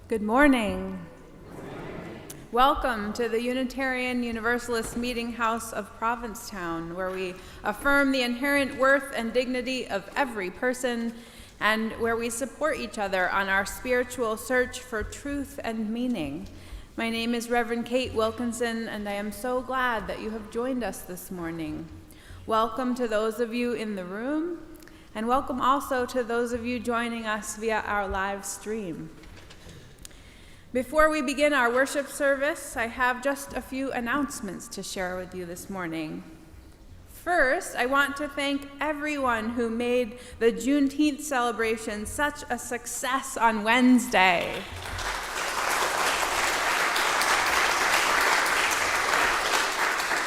Good morning. Welcome to the Unitarian Universalist Meetinghouse of Provincetown, where we affirm the inherent worth and dignity of every person and where we support each other on our spiritual search for truth and meaning. My name is Reverend Kate Wilkinson, and I am so glad that you have joined us this morning. Welcome to those of you in the room, and welcome also to those of you joining us via our live stream. Before we begin our worship service, I have just a few announcements to share with you this morning. First, I want to thank everyone who made the Juneteenth celebration such a success on Wednesday.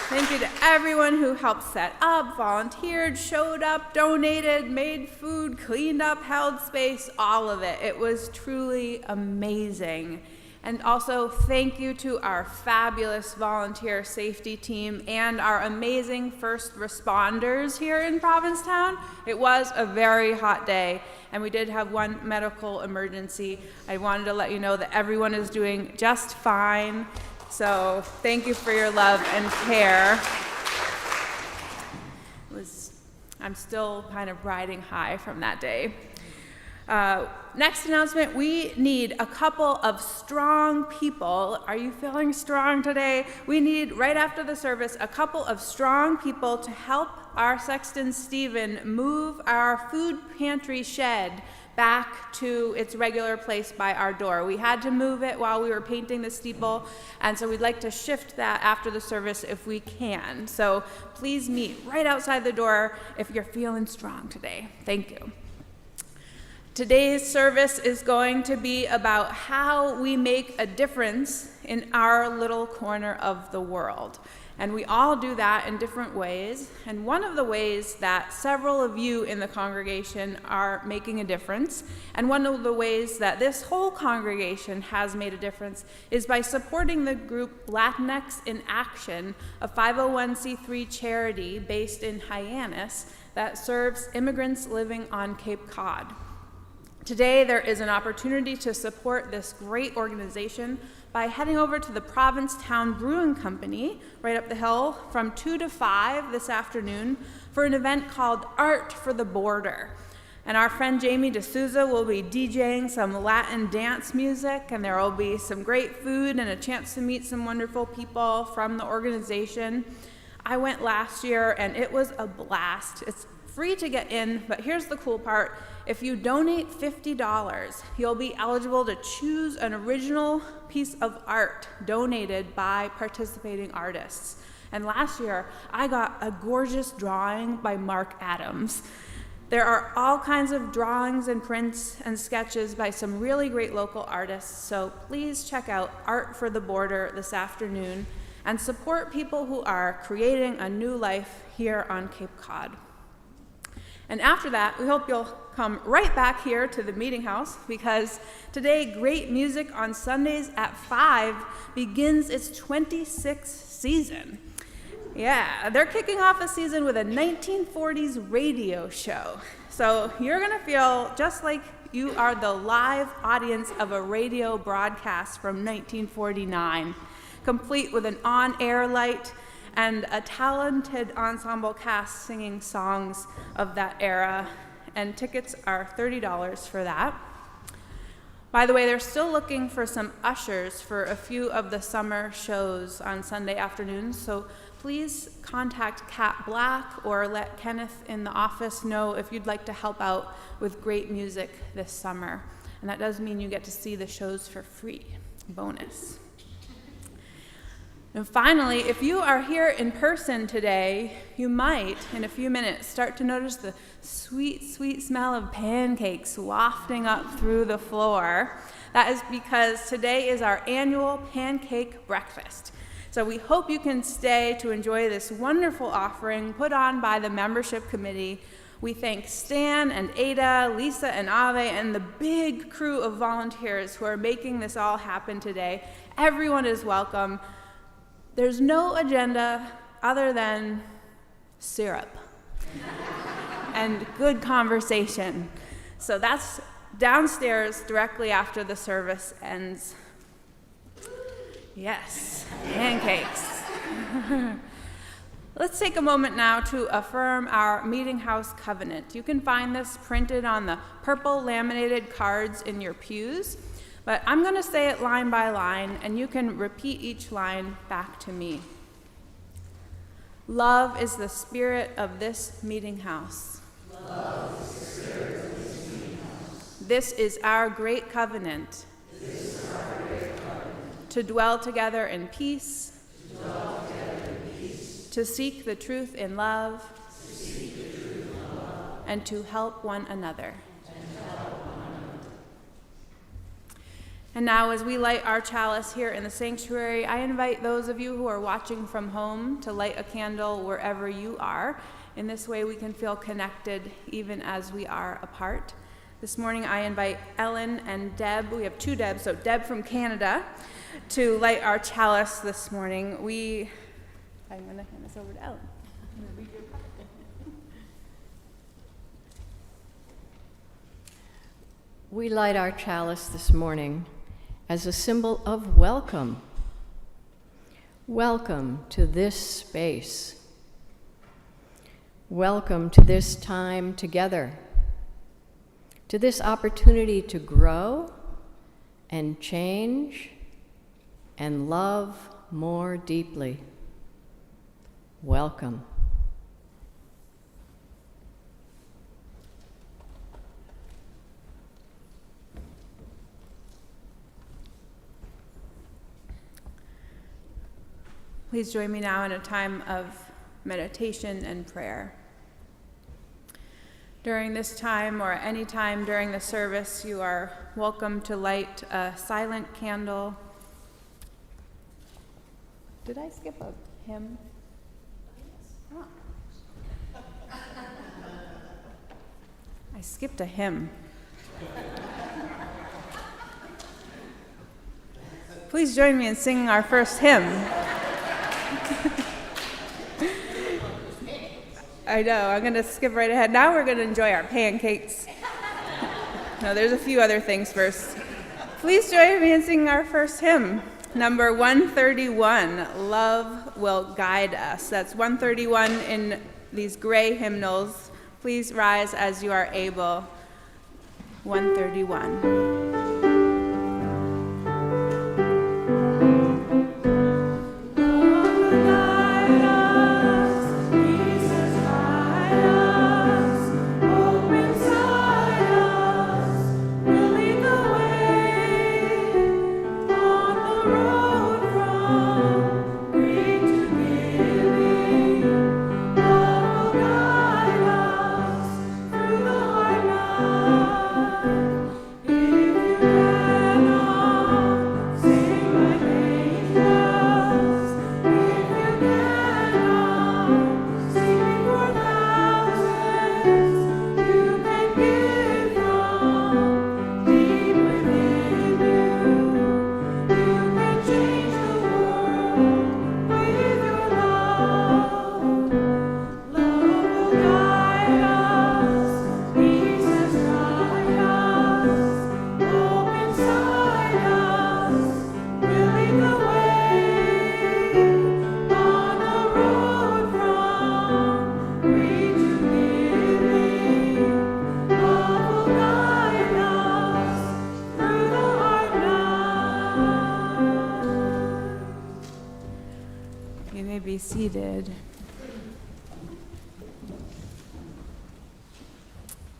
Thank you to everyone who helped set up, volunteered, showed up, donated, made food, cleaned up, held space, all of it. It was truly amazing. And also thank you to our fabulous volunteer safety team and our amazing first responders here in Provincetown. It was a very hot day, and we did have one medical emergency. I wanted to let you know that everyone is doing just fine. So thank you for your love and care. I'm still kind of riding high from that day. Next announcement, we need a couple of strong people. Are you feeling strong today? We need, right after the service, a couple of strong people to help our sexton Stephen move our food pantry shed back to its regular place by our door. We had to move it while we were painting the steeple, and so we'd like to shift that after the service if we can. So please meet right outside the door if you're feeling strong today. Thank you. Today's service is going to be about how we make a difference in our little corner of the world. And we all do that in different ways. And one of the ways that several of you in the congregation are making a difference, and one of the ways that this whole congregation has made a difference, is by supporting the group Latinx in Action, a 501c3 charity based in Hyannis that serves immigrants living on Cape Cod. Today, there is an opportunity to support this great organization by heading over to the Provincetown Brewing Company right up the hill from 2 to 5 this afternoon for an event called Art for the Border. And our friend Jamie D'Souza will be DJing some Latin dance music, and there will be some great food and a chance to meet some wonderful people from the organization. I went last year, and it was a blast. It's free to get in, but here's the cool part. If you donate $50, you'll be eligible to choose an original piece of art donated by participating artists. And last year, I got a gorgeous drawing by Mark Adams. There are all kinds of drawings and prints and sketches by some really great local artists, so please check out Art for the Border this afternoon and support people who are creating a new life here on Cape Cod. And after that, we hope you'll come right back here to the Meetinghouse, because today, Great Music on Sundays at 5 begins its 26th season. Yeah, they're kicking off the season with a 1940s radio show. So you're gonna feel just like you are the live audience of a radio broadcast from 1949, complete with an on-air light and a talented ensemble cast singing songs of that era, and tickets are $30 for that. By the way, they're still looking for some ushers for a few of the summer shows on Sunday afternoons, so please contact Kat Black or let Kenneth in the office know if you'd like to help out with great music this summer. And that does mean you get to see the shows for free. Bonus. And finally, if you are here in person today, you might, in a few minutes, start to notice the sweet, sweet smell of pancakes wafting up through the floor. That is because today is our annual pancake breakfast. So we hope you can stay to enjoy this wonderful offering put on by the membership committee. We thank Stan and Ada, Lisa and Ave, and the big crew of volunteers who are making this all happen today. Everyone is welcome. There's no agenda other than syrup and good conversation. So that's downstairs directly after the service ends. Yes, pancakes. Let's take a moment now to affirm our Meetinghouse covenant. You can find this printed on the purple laminated cards in your pews. But I'm going to say it line by line, and you can repeat each line back to me. Love is the spirit of this Meetinghouse. Love is the spirit of this Meetinghouse. This is our great covenant. This is our great covenant. To dwell together in peace. To dwell together in peace. To seek the truth in love. To seek the truth in love. And to help one another. And now, as we light our chalice here in the sanctuary, I invite those of you who are watching from home to light a candle wherever you are. In this way, we can feel connected even as we are apart. This morning, I invite Ellen and Deb. We have two Debs, so Deb from Canada, to light our chalice this morning. I'm going to hand this over to Ellen. I'm going to read your card. We light our chalice this morning as a symbol of welcome. Welcome to this space. Welcome to this time together, to this opportunity to grow and change and love more deeply. Welcome. Please join me now in a time of meditation and prayer. During this time or any time during the service, you are welcome to light a silent candle. Did I skip a hymn? Oh. I skipped a hymn. Please join me in singing our first hymn. I know, I'm going to skip right ahead. Now we're going to enjoy our pancakes. No, there's a few other things first. Please join me in singing our first hymn, number 131, Love Will Guide Us. That's 131 in these gray hymnals. Please rise as you are able. 131. Through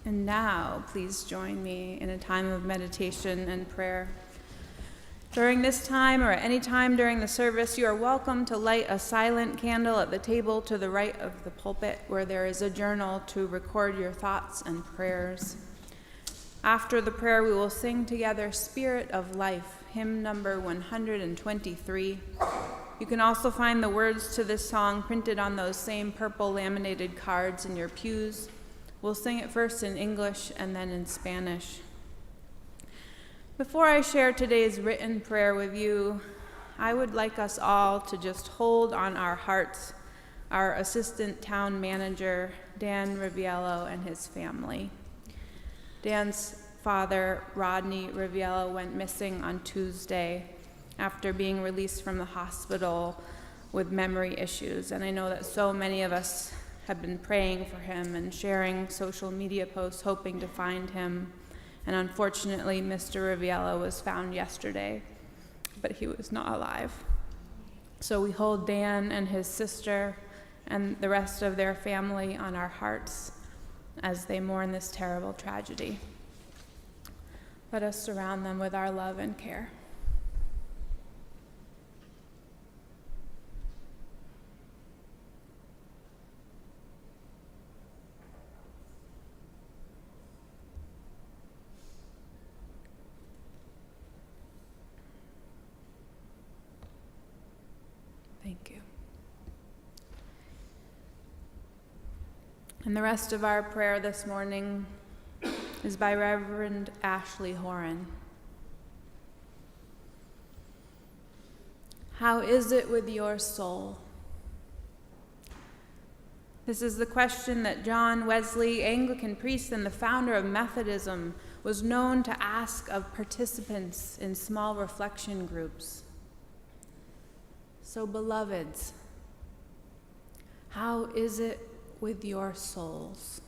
And now, please join me in a time of meditation and prayer. During this time or at any time during the service, you are welcome to light a silent candle at the table to the right of the pulpit, where there is a journal to record your thoughts and prayers. After the prayer, we will sing together Spirit of Life, hymn number 123. You can also find the words to this song printed on those same purple laminated cards in your pews. We'll sing it first in English and then in Spanish. Before I share today's written prayer with you, I would like us all to just hold on our hearts our assistant town manager, Dan Riviello, and his family. Dan's father, Rodney Riviello, went missing on Tuesday after being released from the hospital with memory issues. And I know that so many of us have been praying for him and sharing social media posts hoping to find him. And unfortunately, Mr. Riviello was found yesterday, but he was not alive. So we hold Dan and his sister and the rest of their family on our hearts as they mourn this terrible tragedy. Let us surround them with our love and care. Thank you. And the rest of our prayer this morning is by Reverend Ashley Horan. How is it with your soul? This is the question that John Wesley, Anglican priest and the founder of Methodism, was known to ask of participants in small reflection groups. So, beloveds, how is it with your souls?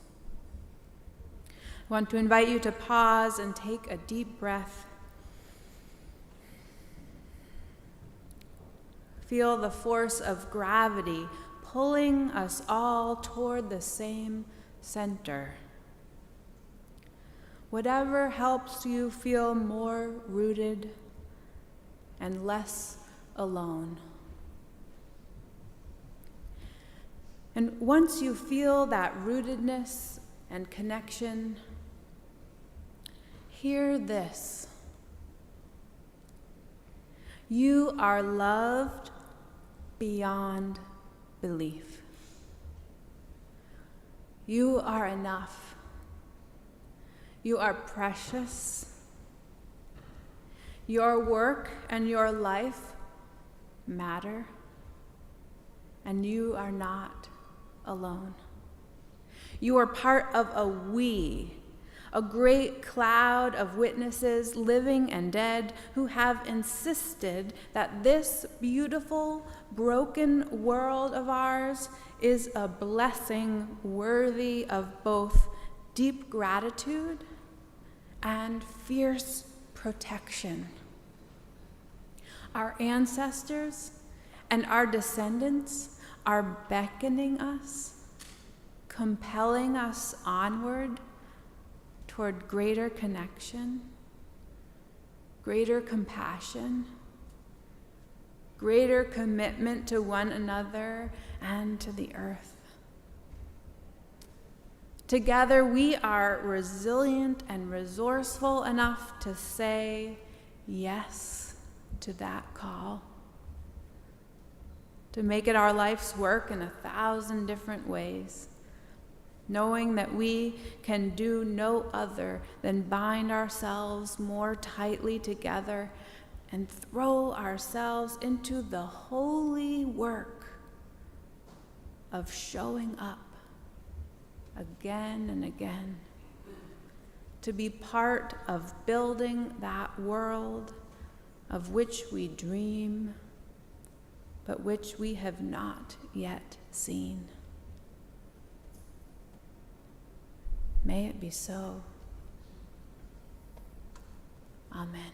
I want to invite you to pause and take a deep breath. Feel the force of gravity pulling us all toward the same center. Whatever helps you feel more rooted and less alone. And once you feel that rootedness and connection, hear this. You are loved beyond belief. You are enough. You are precious. Your work and your life matter, and you are not alone. You are part of a we, a great cloud of witnesses, living and dead, who have insisted that this beautiful, broken world of ours is a blessing worthy of both deep gratitude and fierce protection. Our ancestors and our descendants are beckoning us, compelling us onward toward greater connection, greater compassion, greater commitment to one another and to the earth. Together, we are resilient and resourceful enough to say yes to that call, to make it our life's work in 1,000 different ways, knowing that we can do no other than bind ourselves more tightly together and throw ourselves into the holy work of showing up again and again, to be part of building that world of which we dream, but which we have not yet seen. May it be so. Amen.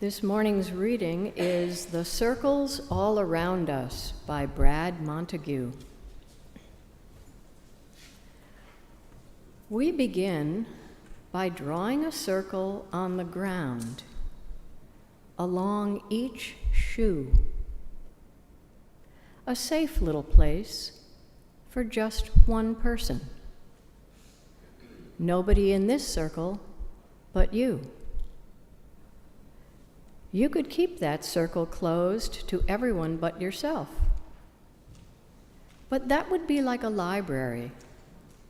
This morning's reading is The Circles All Around Us by Brad Montague. We begin by drawing a circle on the ground along each shoe, a safe little place for just one person. Nobody in this circle but you. You could keep that circle closed to everyone but yourself. But that would be like a library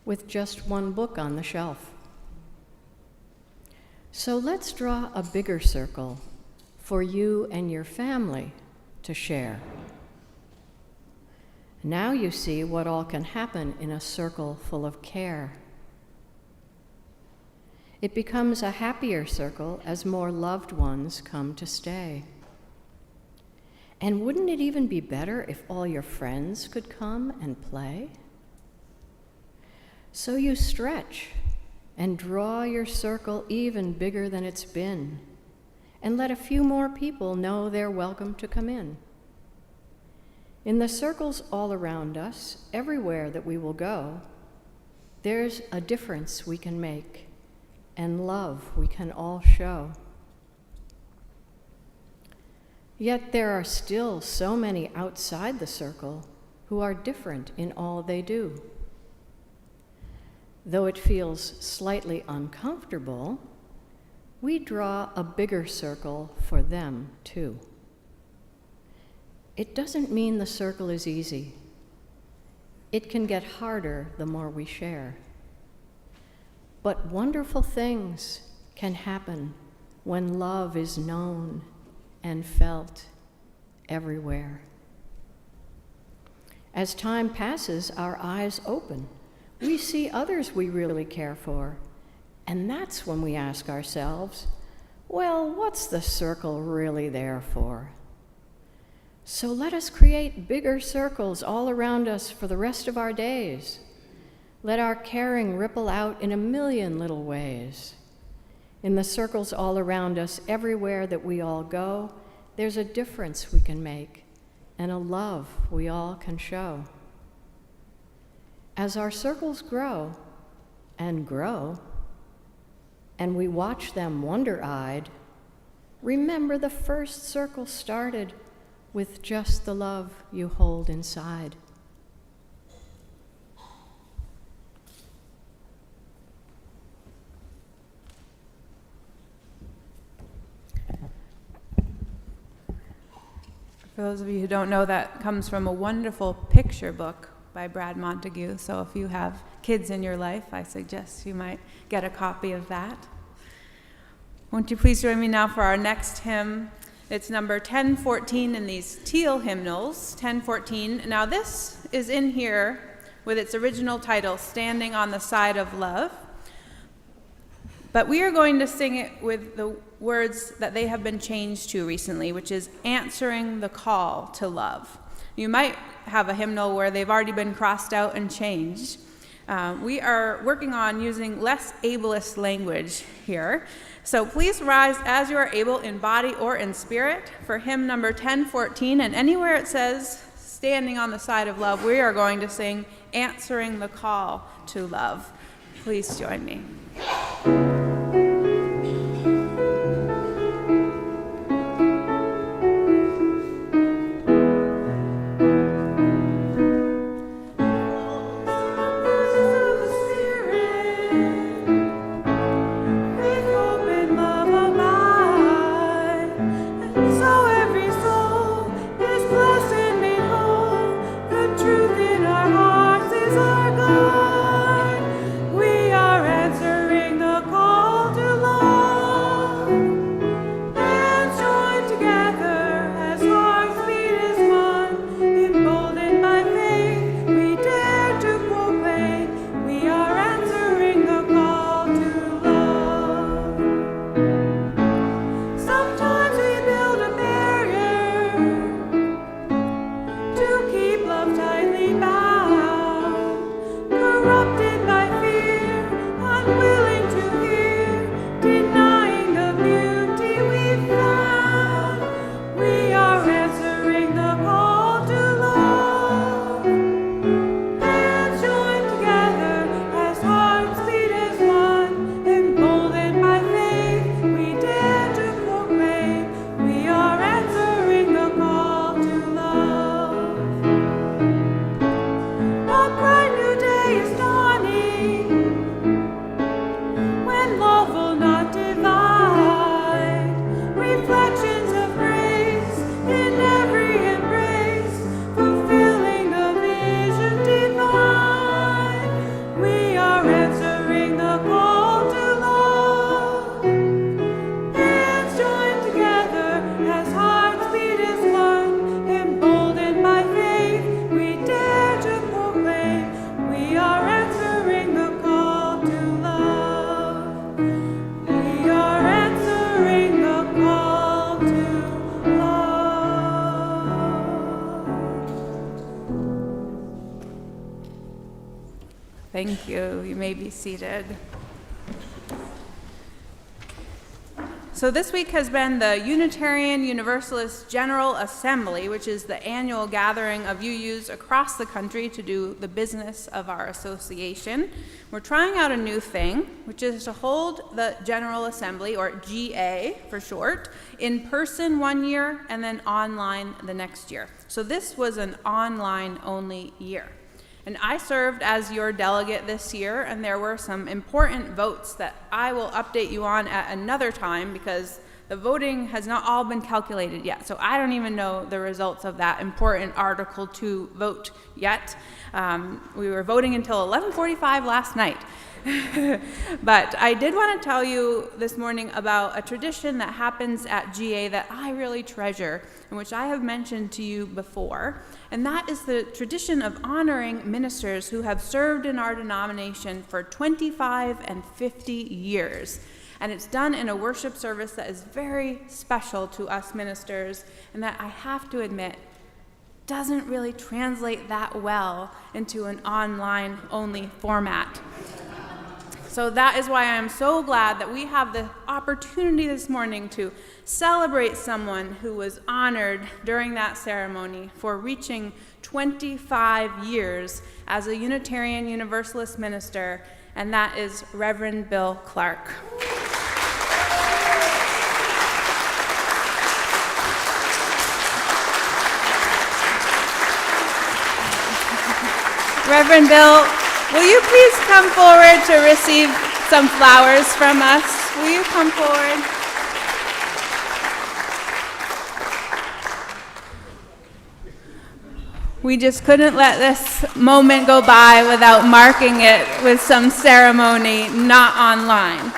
with just one book on the shelf. So let's draw a bigger circle for you and your family to share. Now you see what all can happen in a circle full of care. It becomes a happier circle as more loved ones come to stay. And wouldn't it even be better if all your friends could come and play? So you stretch and draw your circle even bigger than it's been, and let a few more people know they're welcome to come in. In the circles all around us, everywhere that we will go, there's a difference we can make, and love we can all show. Yet there are still so many outside the circle who are different in all they do. Though it feels slightly uncomfortable, we draw a bigger circle for them too. It doesn't mean the circle is easy. It can get harder the more we share. But wonderful things can happen when love is known and felt everywhere. As time passes, our eyes open. We see others we really care for. And that's when we ask ourselves, well, what's the circle really there for? So let us create bigger circles all around us for the rest of our days. Let our caring ripple out in a million little ways. In the circles all around us, everywhere that we all go, there's a difference we can make and a love we all can show. As our circles grow, and we watch them wonder-eyed, remember the first circle started with just the love you hold inside. For those of you who don't know, that comes from a wonderful picture book by Brad Montague. So if you have kids in your life, I suggest you might get a copy of that. Won't you please join me now for our next hymn? It's number 1014 in these teal hymnals, 1014. Now this is in here with its original title, Standing on the Side of Love. But we are going to sing it with the words that they have been changed to recently, which is answering the call to love. You might have a hymnal where they've already been crossed out and changed. We are working on using less ableist language here. So please rise as you are able in body or in spirit for hymn number 1014. And anywhere it says standing on the side of love, we are going to sing answering the call to love. Please join me. Truth in our hearts is our guide. We are answering answering the call to love. Hands joined together as hearts beat as one. Emboldened by faith, we dare to proclaim we are answering the call to love. We are answering the call to love. Thank you. You may be seated. So this week has been the Unitarian Universalist General Assembly, which is the annual gathering of UUs across the country to do the business of our association. We're trying out a new thing, which is to hold the General Assembly, or GA for short, in person one year and then online the next year. So this was an online-only year. And I served as your delegate this year, and there were some important votes that I will update you on at another time because the voting has not all been calculated yet. So I don't even know the results of that important Article 2 vote yet. We were voting until 11:45 last night. But I did want to tell you this morning about a tradition that happens at GA that I really treasure and which I have mentioned to you before, and that is the tradition of honoring ministers who have served in our denomination for 25 and 50 years. And it's done in a worship service that is very special to us ministers, and that I have to admit doesn't really translate that well into an online-only format. So that is why I am so glad that we have the opportunity this morning to celebrate someone who was honored during that ceremony for reaching 25 years as a Unitarian Universalist minister, and that is Reverend Bill Clark. Reverend Bill, will you please come forward to receive some flowers from us? Will you come forward? We just couldn't let this moment go by without marking it with some ceremony not online.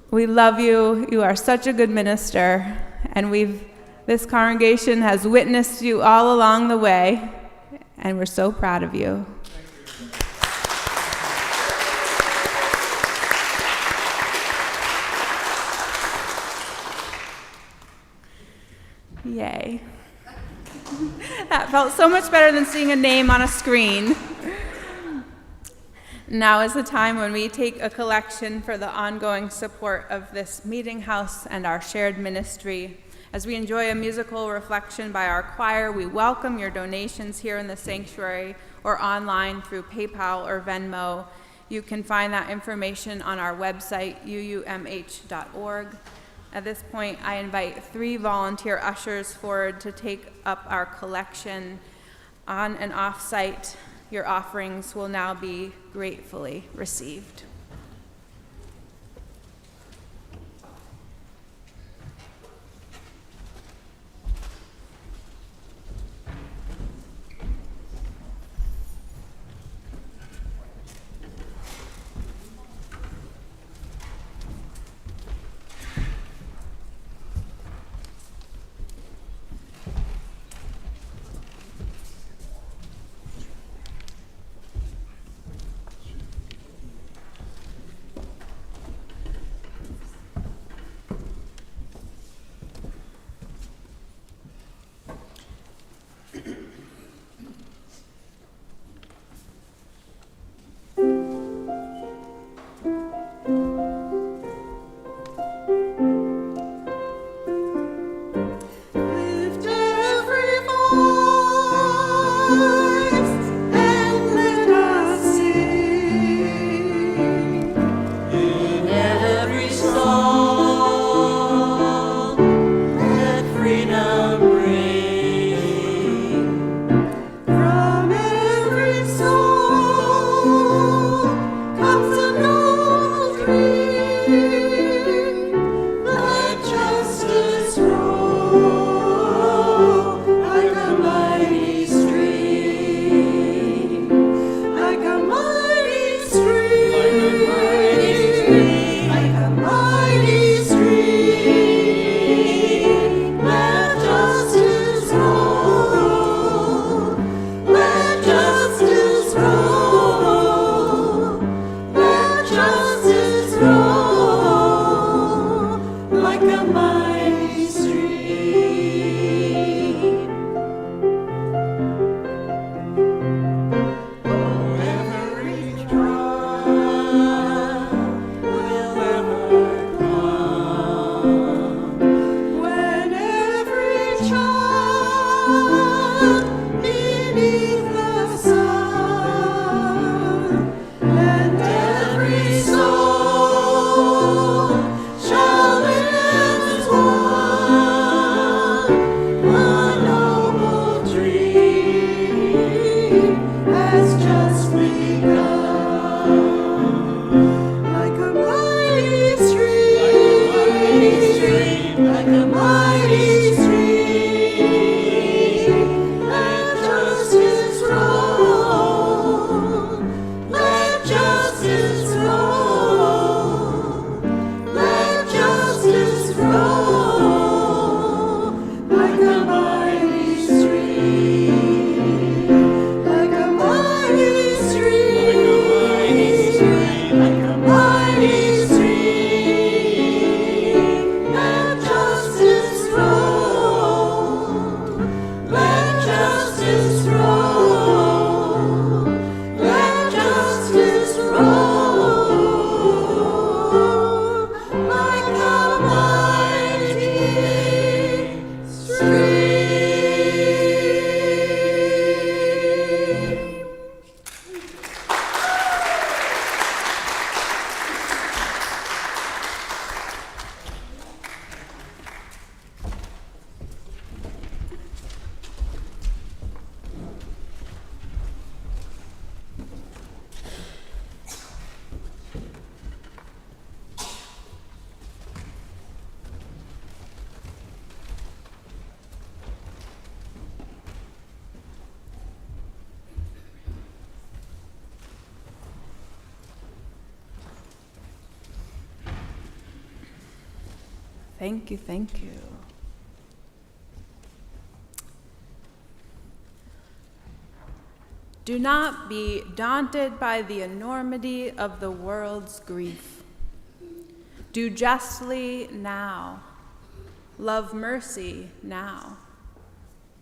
We love you. You are such a good minister, and this congregation has witnessed you all along the way, and we're so proud of you. Yay. That felt so much better than seeing a name on a screen. Now is the time when we take a collection for the ongoing support of this Meetinghouse and our shared ministry. As we enjoy a musical reflection by our choir, we welcome your donations here in the sanctuary or online through PayPal or Venmo. You can find that information on our website, uumh.org. At this point, I invite 3 volunteer ushers forward to take up our collection. On and off-site, your offerings will now be gratefully received. Thank you, thank you. Do not be daunted by the enormity of the world's grief. Do justly now. Love mercy now.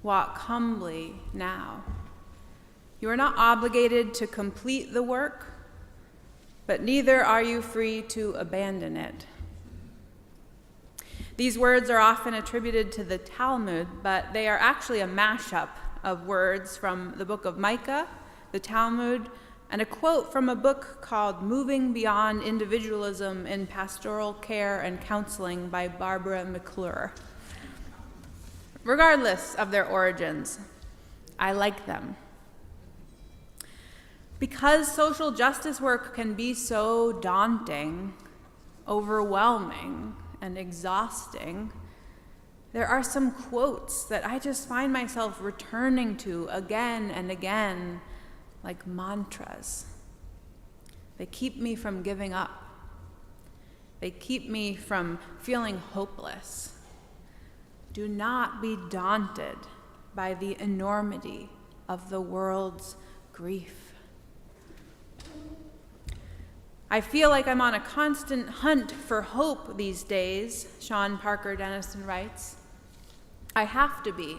Walk humbly now. You are not obligated to complete the work, but neither are you free to abandon it. These words are often attributed to the Talmud, but they are actually a mashup of words from the book of Micah, the Talmud, and a quote from a book called Moving Beyond Individualism in Pastoral Care and Counseling by Barbara McClure. Regardless of their origins, I like them. Because social justice work can be so daunting, overwhelming, and exhausting, there are some quotes that I just find myself returning to again and again, like mantras. They keep me from giving up. They keep me from feeling hopeless. Do not be daunted by the enormity of the world's grief. I feel like I'm on a constant hunt for hope these days, Sean Parker Dennison writes. I have to be.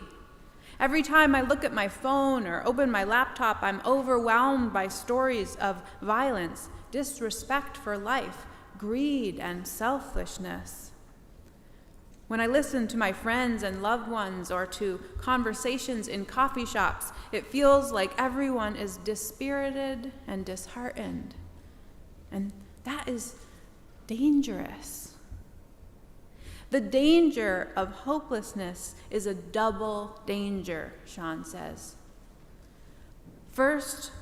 Every time I look at my phone or open my laptop, I'm overwhelmed by stories of violence, disrespect for life, greed, and selfishness. When I listen to my friends and loved ones or to conversations in coffee shops, it feels like everyone is dispirited and disheartened. And that is dangerous. The danger of hopelessness is a double danger, Sean says. First,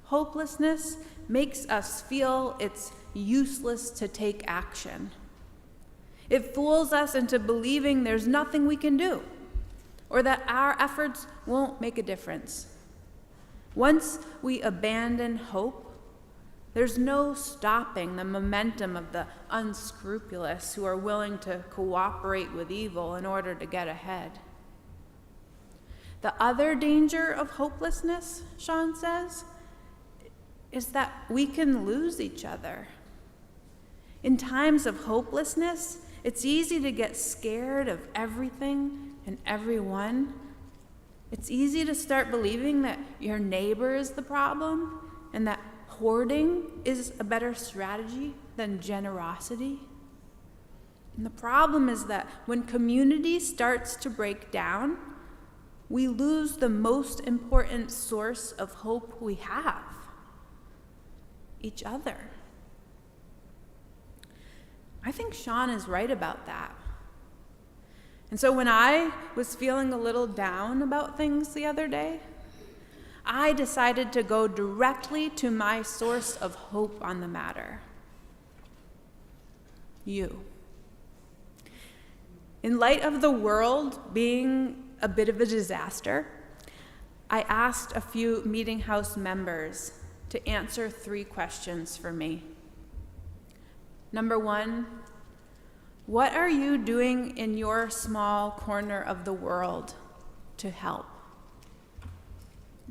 hopelessness makes us feel it's useless to take action. It fools us into believing there's nothing we can do, or that our efforts won't make a difference. Once we abandon hope, there's no stopping the momentum of the unscrupulous who are willing to cooperate with evil in order to get ahead. The other danger of hopelessness, Sean says, is that we can lose each other. In times of hopelessness, it's easy to get scared of everything and everyone. It's easy to start believing that your neighbor is the problem and that hoarding is a better strategy than generosity. And the problem is that when community starts to break down, we lose the most important source of hope we have: each other. I think Sean is right about that. And so when I was feeling a little down about things the other day, I decided to go directly to my source of hope on the matter: you. In light of the world being a bit of a disaster, I asked a few Meetinghouse members to answer 3 questions for me. Number 1, what are you doing in your small corner of the world to help?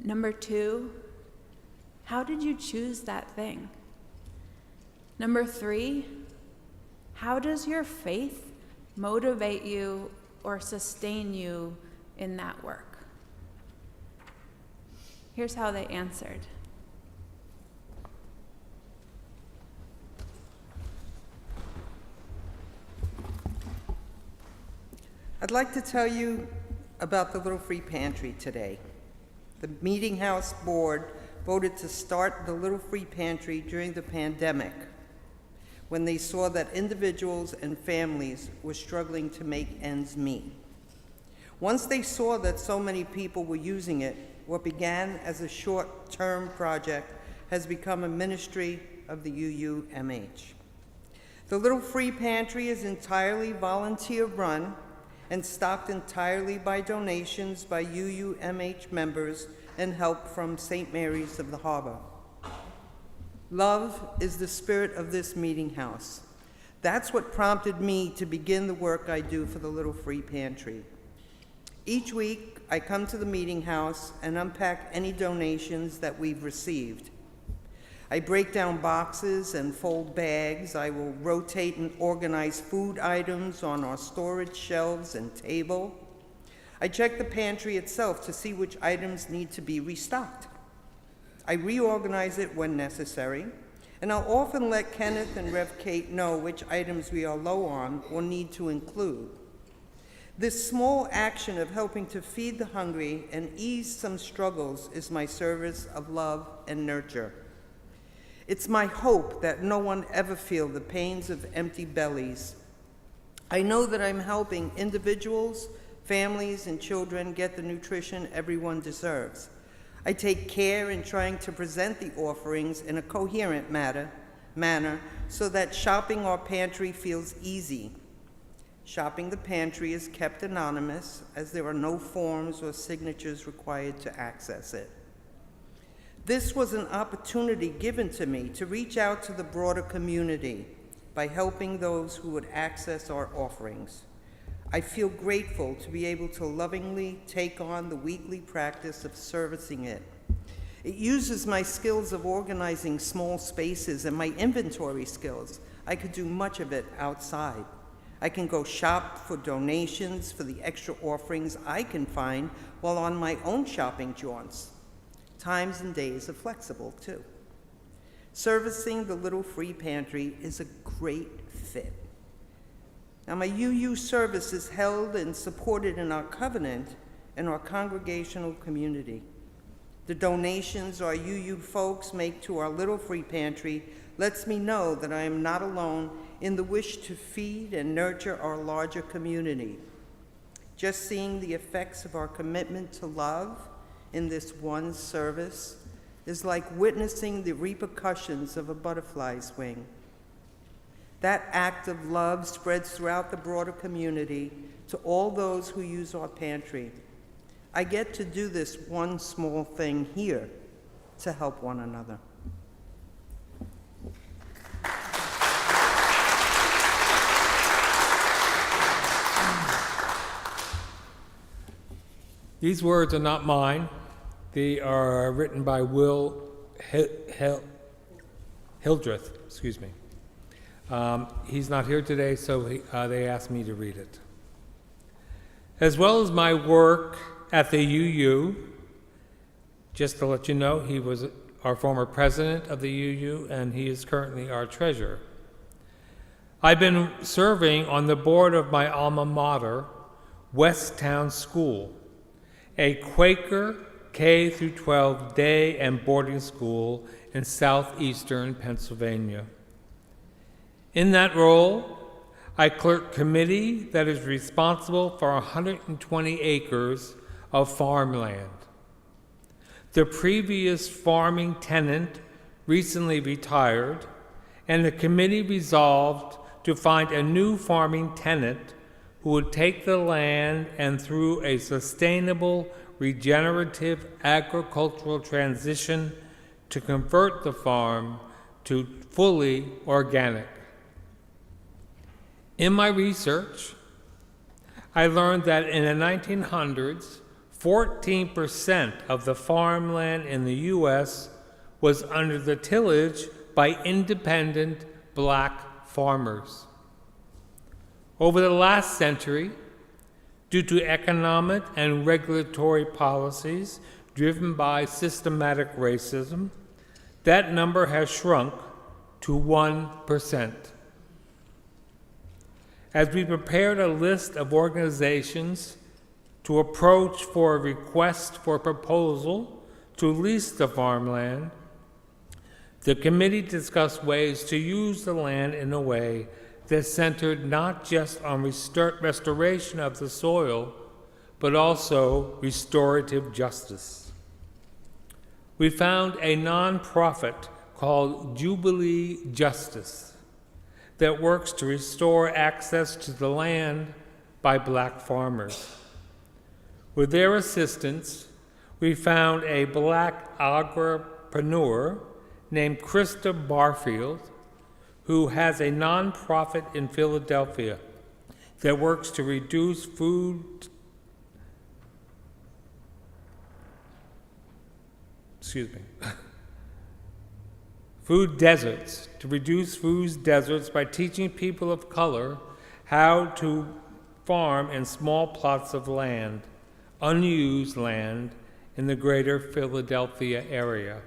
Number 2, how did you choose that thing? Number 3, how does your faith motivate you or sustain you in that work? Here's how they answered. I'd like to tell you about the Little Free Pantry today. The Meetinghouse board voted to start the Little Free Pantry during the pandemic, when they saw that individuals and families were struggling to make ends meet. Once they saw that so many people were using it, what began as a short-term project has become a ministry of the UUMH. The Little Free Pantry is entirely volunteer-run and stocked entirely by donations by UUMH members and help from St. Mary's of the Harbor. Love is the spirit of this meeting house. That's what prompted me to begin the work I do for the Little Free Pantry. Each week, I come to the Meetinghouse and unpack any donations that we've received. I break down boxes and fold bags. I will rotate and organize food items on our storage shelves and table. I check the pantry itself to see which items need to be restocked. I reorganize it when necessary, and I'll often let Kenneth and Rev Kate know which items we are low on or need to include. This small action of helping to feed the hungry and ease some struggles is my service of love and nurture. It's my hope that no one ever feel the pains of empty bellies. I know that I'm helping individuals, families, and children get the nutrition everyone deserves. I take care in trying to present the offerings in a coherent manner so that shopping our pantry feels easy. Shopping the pantry is kept anonymous, as there are no forms or signatures required to access it. This was an opportunity given to me to reach out to the broader community by helping those who would access our offerings. I feel grateful to be able to lovingly take on the weekly practice of servicing it. It uses my skills of organizing small spaces and my inventory skills. I could do much of it outside. I can go shop for donations for the extra offerings I can find while on my own shopping jaunts. Times and days are flexible, too. Servicing the Little Free Pantry is a great fit. Now, my UU service is held and supported in our covenant and our congregational community. The donations our UU folks make to our Little Free Pantry lets me know that I am not alone in the wish to feed and nurture our larger community. Just seeing the effects of our commitment to love in this one service is like witnessing the repercussions of a butterfly's wing. That act of love spreads throughout the broader community to all those who use our pantry. I get to do this one small thing here to help one another. These words are not mine. They are written by Will Hildreth, excuse me. He's not here today, so they asked me to read it. As well as my work at the UU, just to let you know, he was our former president of the UU, and he is currently our treasurer. I've been serving on the board of my alma mater, Westtown School, a Quaker K-12 day and boarding school in southeastern Pennsylvania. In that role, I clerk committee that is responsible for 120 acres of farmland. The previous farming tenant recently retired, and the committee resolved to find a new farming tenant who would take the land and, through a sustainable, regenerative agricultural transition, to convert the farm to fully organic. In my research, I learned that in the 1900s, 14% of the farmland in the U.S. was under the tillage by independent black farmers. Over the last century, due to economic and regulatory policies driven by systematic racism, that number has shrunk to 1%. As we prepared a list of organizations to approach for a request for proposal to lease the farmland, the committee discussed ways to use the land in a way that centered not just on restoration of the soil, but also restorative justice. We found a nonprofit called Jubilee Justice that works to restore access to the land by black farmers. With their assistance, we found a black agripreneur named Krista Barfield, who has a nonprofit in Philadelphia that works to reduce food deserts, to reduce food deserts by teaching people of color how to farm in small plots of land, unused land in the greater Philadelphia area.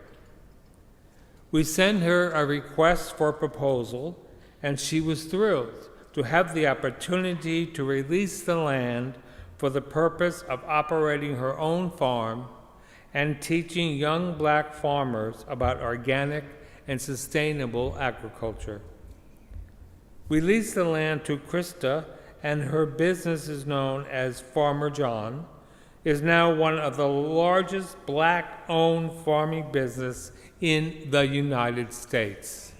We sent her a request for proposal, and she was thrilled to have the opportunity to release the land for the purpose of operating her own farm and teaching young black farmers about organic and sustainable agriculture. We leased the land to Krista, and her business is known as Farmer John, is now one of the largest black-owned farming business in the United States.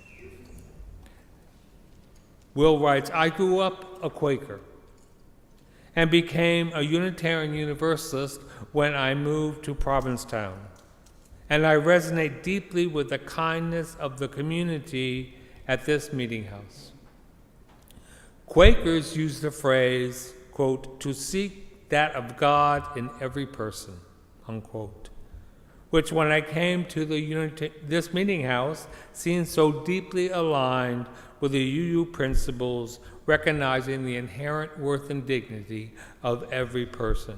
Will writes, I grew up a Quaker and became a Unitarian Universalist when I moved to Provincetown. And I resonate deeply with the kindness of the community at this Meetinghouse. Quakers use the phrase, quote, to seek that of God in every person, unquote, which when I came to this Meetinghouse seemed so deeply aligned with the UU principles, recognizing the inherent worth and dignity of every person.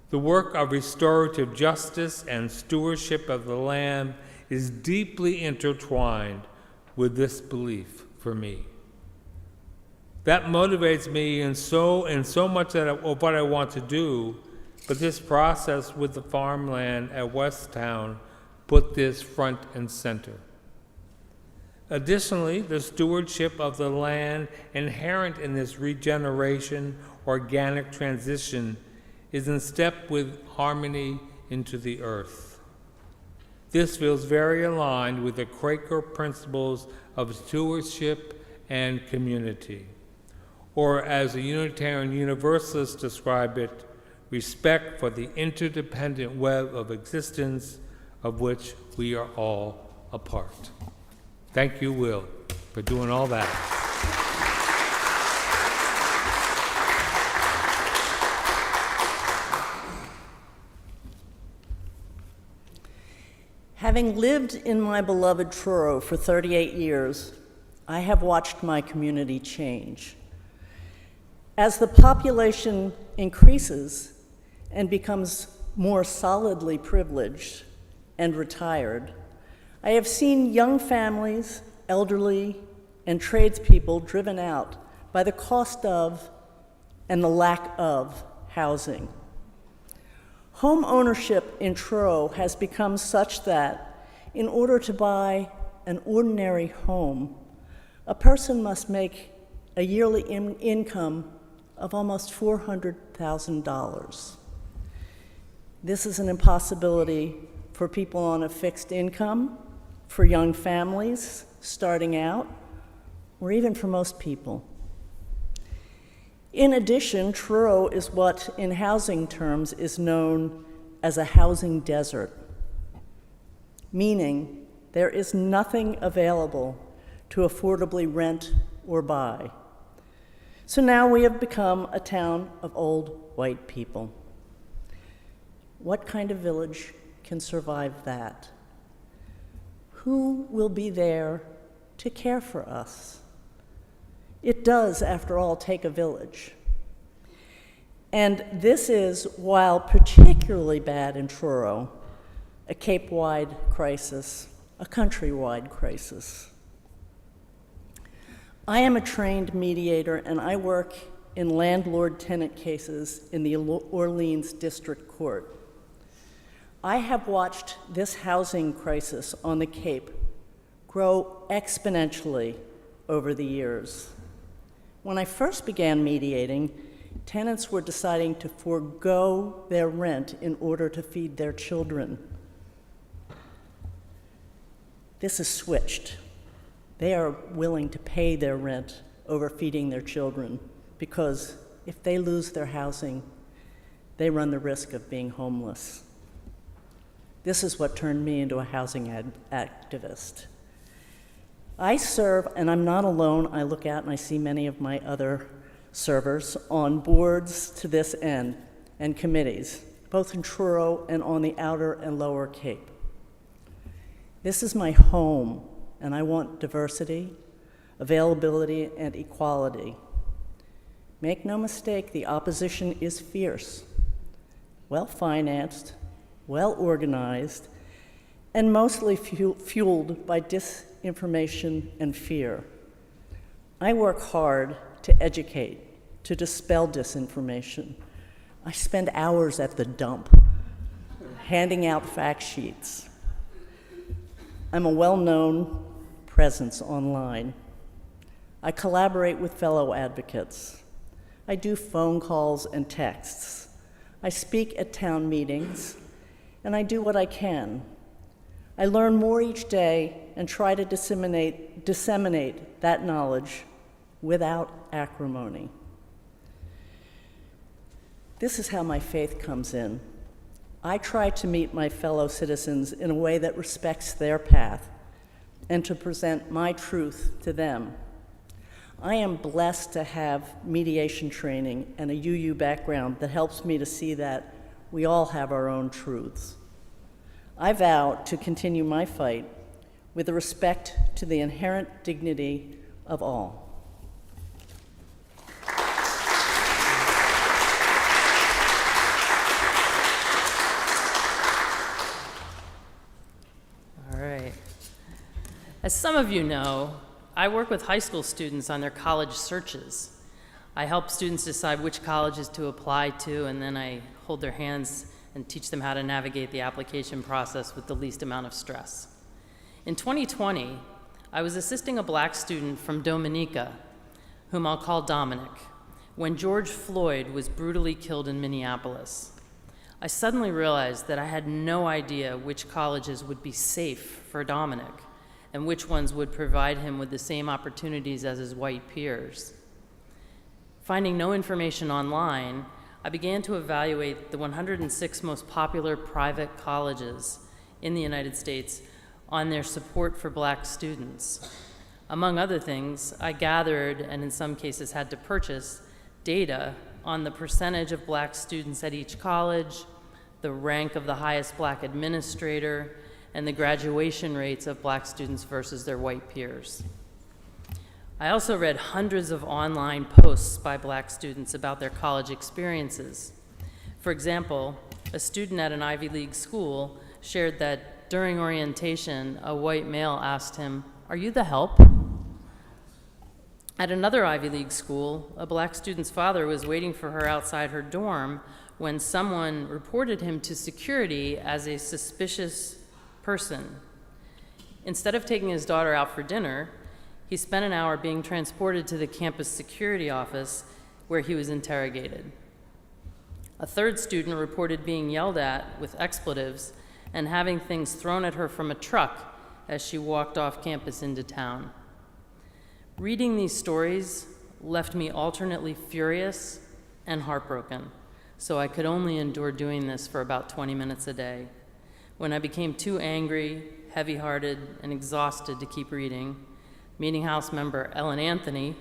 The work of restorative justice and stewardship of the land is deeply intertwined with this belief for me. That motivates me in so much of what I want to do, but this process with the farmland at Westtown put this front and center. Additionally, the stewardship of the land inherent in this regeneration, organic transition is in step with harmony into the earth. This feels very aligned with the Quaker principles of stewardship and community, or as the Unitarian Universalists describe it, respect for the interdependent web of existence of which we are all a part. Thank you, Will, for doing all that. Having lived in my beloved Truro for 38 years, I have watched my community change. As the population increases and becomes more solidly privileged and retired, I have seen young families, elderly, and tradespeople driven out by the cost of and the lack of housing. Home ownership in Truro has become such that in order to buy an ordinary home, a person must make a yearly income of almost $400,000. This is an impossibility for people on a fixed income, for young families starting out, or even for most people. In addition, Truro is what, in housing terms, is known as a housing desert, meaning there is nothing available to affordably rent or buy. So now we have become a town of old white people. What kind of village can survive that? Who will be there to care for us? It does, after all, take a village. And this is, while particularly bad in Truro, a Cape-wide crisis, a countrywide crisis. I am a trained mediator, and I work in landlord-tenant cases in the Orleans District Court. I have watched this housing crisis on the Cape grow exponentially over the years. When I first began mediating, tenants were deciding to forego their rent in order to feed their children. This has switched. They are willing to pay their rent over feeding their children because if they lose their housing, they run the risk of being homeless. This is what turned me into a housing activist. I serve, and I'm not alone. I look out and I see many of my other servers on boards to this end and committees, both in Truro and on the Outer and Lower Cape. This is my home, and I want diversity, availability, and equality. Make no mistake, the opposition is fierce, well-financed, well-organized, and mostly fueled by disinformation and fear. I work hard to educate, to dispel disinformation. I spend hours at the dump, handing out fact sheets. I'm a well-known presence online. I collaborate with fellow advocates. I do phone calls and texts. I speak at town meetings, and I do what I can. I learn more each day and try to disseminate that knowledge without acrimony. This is how my faith comes in. I try to meet my fellow citizens in a way that respects their path and to present my truth to them. I am blessed to have mediation training and a UU background that helps me to see that we all have our own truths. I vow to continue my fight with respect to the inherent dignity of all. All right. As some of you know, I work with high school students on their college searches. I help students decide which colleges to apply to, and then I hold their hands and teach them how to navigate the application process with the least amount of stress. In 2020, I was assisting a black student from Dominica, whom I'll call Dominic, when George Floyd was brutally killed in Minneapolis. I suddenly realized that I had no idea which colleges would be safe for Dominic and which ones would provide him with the same opportunities as his white peers. Finding no information online, I began to evaluate the 106 most popular private colleges in the United States on their support for black students. Among other things, I gathered, and in some cases had to purchase, data on the percentage of black students at each college, the rank of the highest black administrator, and the graduation rates of black students versus their white peers. I also read hundreds of online posts by black students about their college experiences. For example, a student at an Ivy League school shared that during orientation, a white male asked him, "Are you the help?" At another Ivy League school, a black student's father was waiting for her outside her dorm when someone reported him to security as a suspicious person. Instead of taking his daughter out for dinner, he spent an hour being transported to the campus security office where he was interrogated. A third student reported being yelled at with expletives and having things thrown at her from a truck as she walked off campus into town. Reading these stories left me alternately furious and heartbroken, so I could only endure doing this for about 20 minutes a day. When I became too angry, heavy-hearted, and exhausted to keep reading, Meetinghouse member Ellen Anthony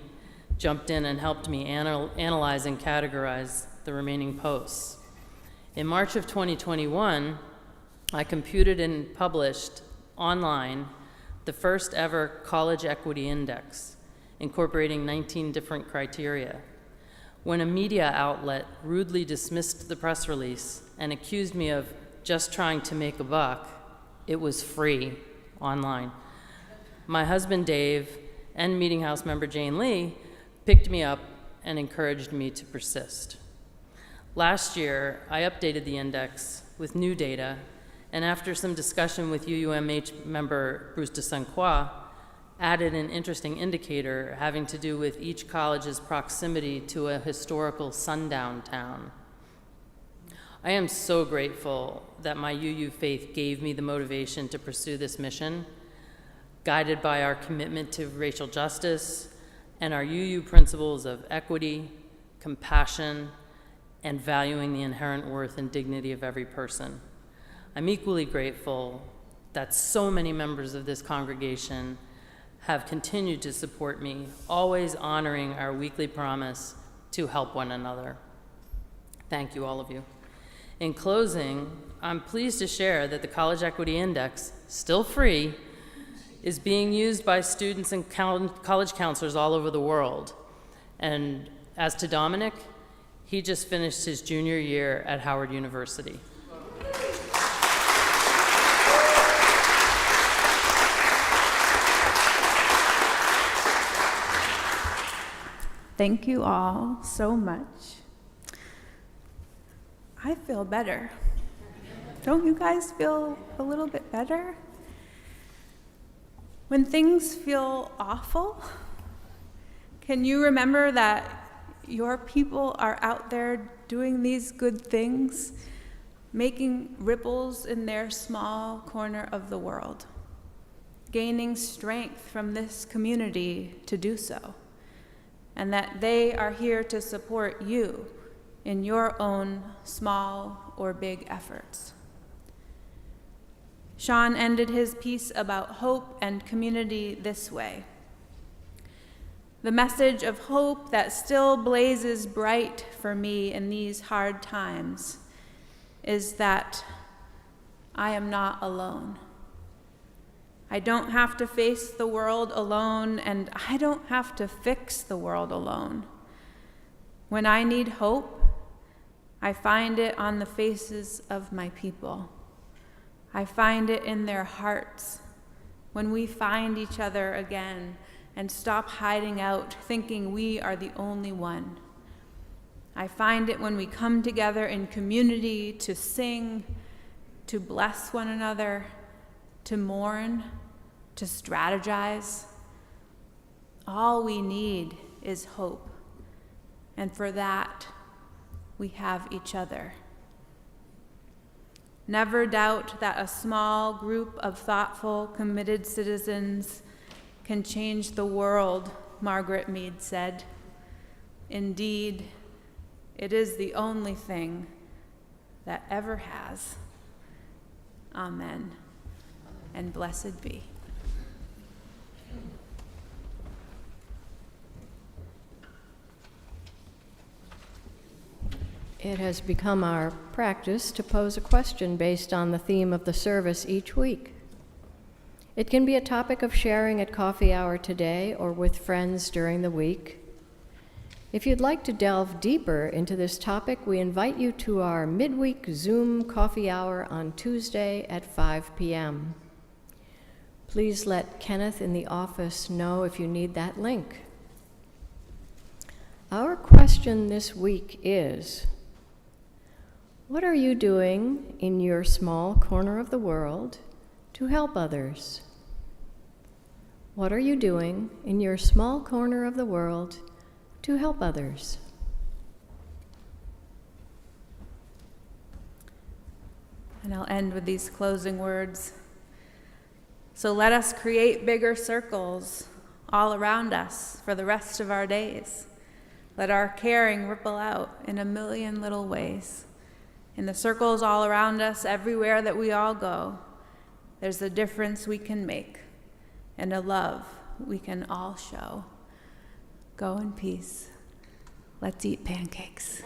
jumped in and helped me analyze and categorize the remaining posts. In March of 2021, I computed and published online the first ever College Equity Index, incorporating 19 different criteria. When a media outlet rudely dismissed the press release and accused me of just trying to make a buck, it was free online. My husband Dave and Meetinghouse member Jane Lee picked me up and encouraged me to persist. Last year, I updated the index with new data, and after some discussion with UUMH member Bruce de Saint Croix, added an interesting indicator having to do with each college's proximity to a historical sundown town. I am so grateful that my UU faith gave me the motivation to pursue this mission, guided by our commitment to racial justice and our UU principles of equity, compassion, and valuing the inherent worth and dignity of every person. I'm equally grateful that so many members of this congregation have continued to support me, always honoring our weekly promise to help one another. Thank you, all of you. In closing, I'm pleased to share that the College Equity Index, still free, is being used by students and college counselors all over the world. And as to Dominic, he just finished his junior year at Howard University. Thank you all so much. I feel better. Don't you guys feel a little bit better? When things feel awful, can you remember that your people are out there doing these good things, making ripples in their small corner of the world, gaining strength from this community to do so, and that they are here to support you in your own small or big efforts? Sean ended his piece about hope and community this way. The message of hope that still blazes bright for me in these hard times is that I am not alone. I don't have to face the world alone, and I don't have to fix the world alone. When I need hope, I find it on the faces of my people. I find it in their hearts when we find each other again and stop hiding out, thinking we are the only one. I find it when we come together in community to sing, to bless one another, to mourn, to strategize. All we need is hope, and for that, we have each other. Never doubt that a small group of thoughtful, committed citizens can change the world, Margaret Mead said. Indeed, it is the only thing that ever has. Amen, and blessed be. It has become our practice to pose a question based on the theme of the service each week. It can be a topic of sharing at coffee hour today or with friends during the week. If you'd like to delve deeper into this topic, we invite you to our midweek Zoom coffee hour on Tuesday at 5 p.m. Please let Kenneth in the office know if you need that link. Our question this week is, what are you doing in your small corner of the world to help others? What are you doing in your small corner of the world to help others? And I'll end with these closing words. So let us create bigger circles all around us for the rest of our days. Let our caring ripple out in a million little ways. In the circles all around us, everywhere that we all go, there's a difference we can make and a love we can all show. Go in peace. Let's eat pancakes.